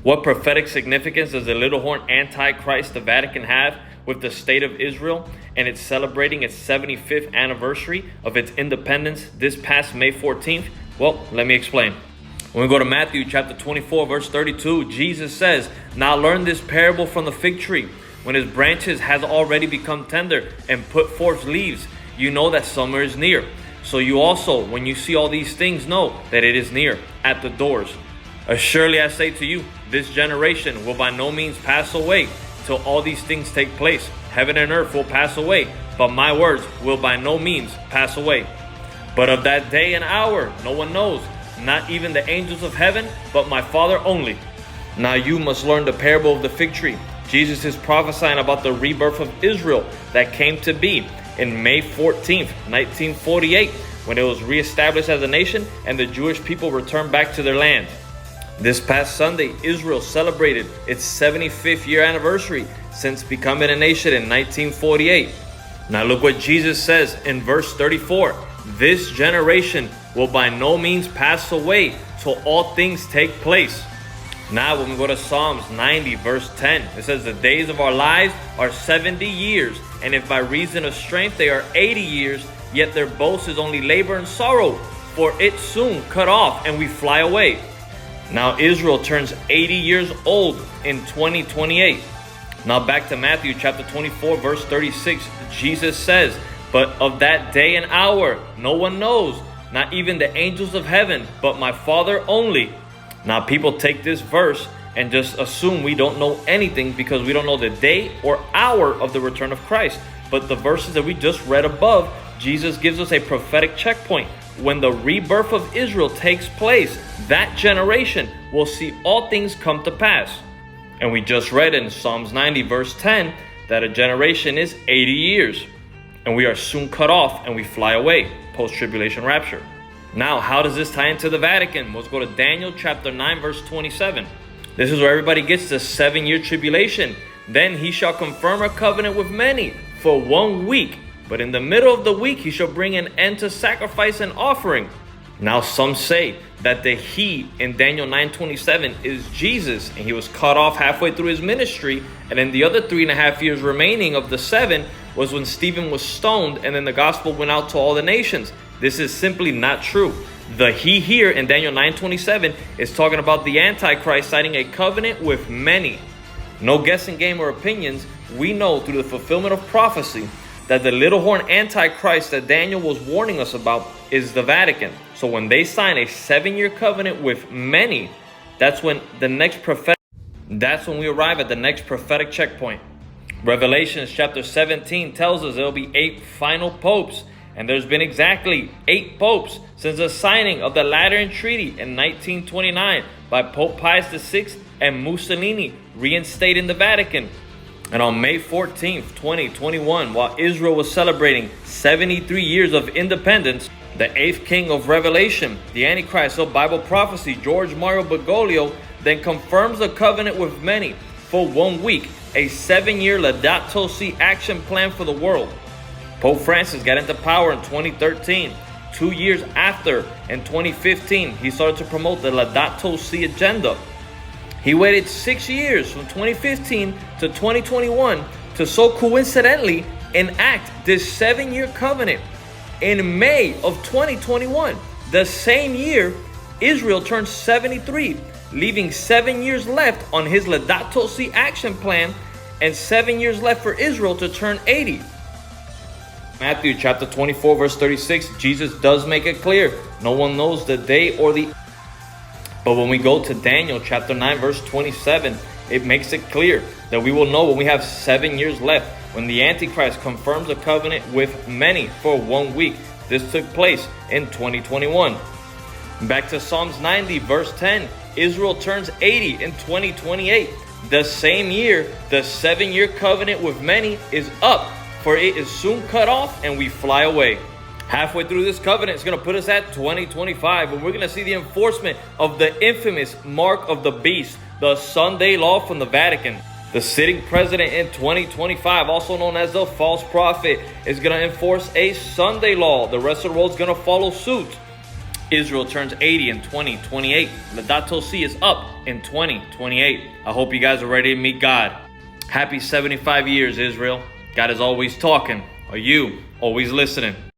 What prophetic significance does the little horn Antichrist, the Vatican, have with the state of Israel and it's celebrating its 75th anniversary of its independence this past May 14th? Well, let me explain. When we go to Matthew chapter 24, verse 32, Jesus says, "Now learn this parable from the fig tree. When his branches has already become tender and put forth leaves, you know that summer is near. So you also, when you see all these things, know that it is near, at the doors. Surely I say to you, this generation will by no means pass away till all these things take place. Heaven and earth will pass away, but my words will by no means pass away. But of that day and hour no one knows, not even the angels of heaven, but my Father only." Now you must learn the parable of the fig tree. Jesus is prophesying about the rebirth of Israel that came to be in May 14th, 1948, when it was reestablished as a nation and the Jewish people returned back to their land. This past Sunday, Israel celebrated its 75th year anniversary since becoming a nation in 1948. Now look what Jesus says in verse 34. "This generation will by no means pass away till all things take place." Now when we go to Psalms 90 verse 10, it says, "The days of our lives are 70 years, and if by reason of strength they are 80 years, yet their boast is only labor and sorrow, for it soon cut off and we fly away." Now Israel turns 80 years old in 2028. Now back to Matthew chapter 24 verse 36, Jesus says, "But of that day and hour no one knows, not even the angels of heaven, but my Father only." Now people take this verse and just assume we don't know anything because we don't know the day or hour of the return of Christ. But the verses that we just read above, Jesus gives us a prophetic checkpoint. When the rebirth of Israel takes place, that generation will see all things come to pass. And we just read in Psalms 90 verse 10 that a generation is 80 years. And we are soon cut off and we fly away, post-tribulation rapture. Now, how does this tie into the Vatican? Let's go to Daniel chapter 9 verse 27. This is where everybody gets the 7-year tribulation. "Then he shall confirm a covenant with many for 1 week. But in the middle of the week he shall bring an end to sacrifice and offering." Now some say that the he in Daniel 9:27 is Jesus, and he was cut off halfway through his ministry, and then the other 3.5 years remaining of the 7 was when Stephen was stoned, and then the gospel went out to all the nations. This is simply not true. The he here in Daniel 9:27 is talking about the Antichrist signing a covenant with many. No guessing game or opinions. We know through the fulfillment of prophecy that the little horn Antichrist that Daniel was warning us about is the Vatican. So when they sign a 7-year covenant with many, that's when we arrive at the next prophetic checkpoint. Revelations chapter 17 tells us there will be 8 final popes. And there's been exactly 8 popes since the signing of the Lateran Treaty in 1929 by Pope Pius VI and Mussolini reinstating the Vatican. And on May 14th, 2021, while Israel was celebrating 73 years of independence, the 8th king of Revelation, the Antichrist of Bible prophecy, George Mario Bergoglio, then confirms the covenant with many for 1 week, a 7-year Laudato Si action plan for the world. Pope Francis got into power in 2013. 2 years after, in 2015, he started to promote the Laudato Si agenda. He waited 6 years from 2015 to 2021 to so coincidentally enact this 7-year covenant. In May of 2021, the same year, Israel turned 73, leaving 7 years left on his Laudato Si action plan and 7 years left for Israel to turn 80. Matthew chapter 24 verse 36, Jesus does make it clear. No one knows the day or the... But when we go to Daniel chapter 9 verse 27, it makes it clear that we will know when we have 7 years left, when the Antichrist confirms a covenant with many for 1 week. This took place in 2021. Back to Psalms 90 verse 10, Israel turns 80 in 2028. The same year, the 7-year covenant with many is up, for it is soon cut off and we fly away. Halfway through this covenant, it's going to put us at 2025, and we're going to see the enforcement of the infamous mark of the beast, the Sunday law from the Vatican. The sitting president in 2025, also known as the false prophet, is going to enforce a Sunday law. The rest of the world is going to follow suit. Israel turns 80 in 2028. Laudato Si is up in 2028. I hope you guys are ready to meet God. Happy 75 years, Israel. God is always talking. Are you always listening?